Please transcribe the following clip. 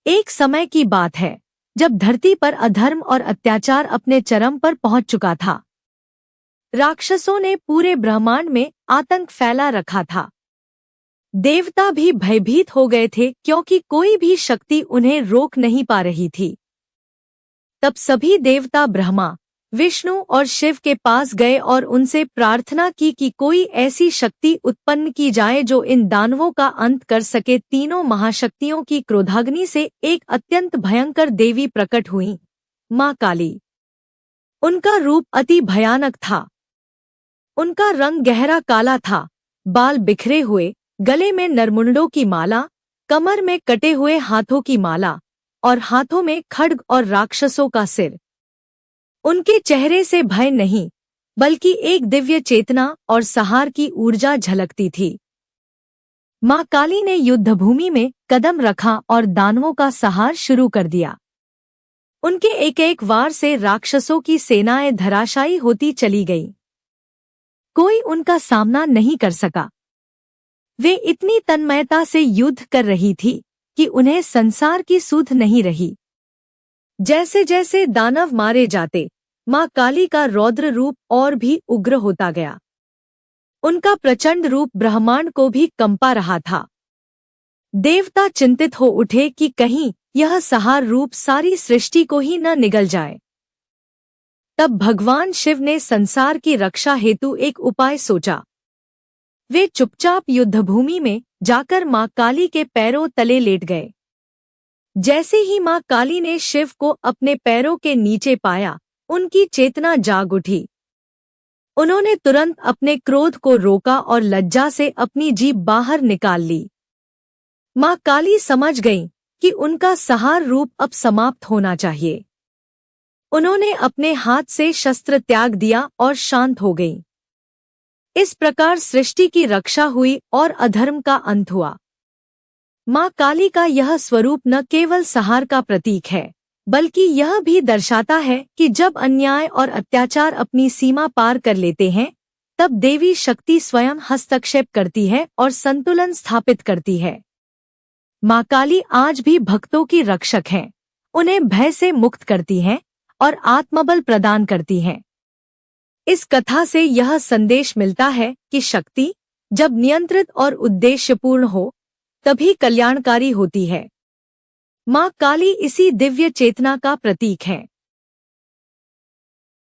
एक समय की बात है जब धरती पर अधर्म और अत्याचार अपने चरम पर पहुंच चुका था। राक्षसों ने पूरे ब्रह्मांड में आतंक फैला रखा था। देवता भी भयभीत हो गए थे क्योंकि कोई भी शक्ति उन्हें रोक नहीं पा रही थी। तब सभी देवता ब्रह्मा, विष्णु और शिव के पास गए और उनसे प्रार्थना की कि कोई ऐसी शक्ति उत्पन्न की जाए जो इन दानवों का अंत कर सके। तीनों महाशक्तियों की क्रोधाग्नि से एक अत्यंत भयंकर देवी प्रकट हुई, माँ काली। उनका रूप अति भयानक था। उनका रंग गहरा काला था, बाल बिखरे हुए, गले में नरमुंडों की माला, कमर में कटे हुए हाथों की माला और हाथों में खड्ग और राक्षसों का सिर। उनके चेहरे से भय नहीं बल्कि एक दिव्य चेतना और सहार की ऊर्जा झलकती थी। माँ काली ने युद्धभूमि में कदम रखा और दानवों का संहार शुरू कर दिया। उनके एक एक वार से राक्षसों की सेनाएं धराशायी होती चली गईं। कोई उनका सामना नहीं कर सका। वे इतनी तन्मयता से युद्ध कर रही थी कि उन्हें संसार की सुध नहीं रही। जैसे जैसे दानव मारे जाते, माँ काली का रौद्र रूप और भी उग्र होता गया। उनका प्रचंड रूप ब्रह्मांड को भी कंपा रहा था। देवता चिंतित हो उठे कि कहीं यह संहार रूप सारी सृष्टि को ही न निगल जाए। तब भगवान शिव ने संसार की रक्षा हेतु एक उपाय सोचा। वे चुपचाप युद्धभूमि में जाकर माँ काली के पैरों तले लेट गए। जैसे ही माँ काली ने शिव को अपने पैरों के नीचे पाया, उनकी चेतना जाग उठी। उन्होंने तुरंत अपने क्रोध को रोका और लज्जा से अपनी जीभ बाहर निकाल ली। माँ काली समझ गईं कि उनका संहार रूप अब समाप्त होना चाहिए। उन्होंने अपने हाथ से शस्त्र त्याग दिया और शांत हो गईं। इस प्रकार सृष्टि की रक्षा हुई और अधर्म का अंत हुआ। माँ काली का यह स्वरूप न केवल संहार का प्रतीक है, बल्कि यह भी दर्शाता है कि जब अन्याय और अत्याचार अपनी सीमा पार कर लेते हैं, तब देवी शक्ति स्वयं हस्तक्षेप करती है और संतुलन स्थापित करती है। माँ काली आज भी भक्तों की रक्षक हैं, उन्हें भय से मुक्त करती हैं और आत्मबल प्रदान करती हैं। इस कथा से यह संदेश मिलता है कि शक्ति जब नियंत्रित और उद्देश्यपूर्ण हो, तभी कल्याणकारी होती है। माँ काली इसी दिव्य चेतना का प्रतीक है।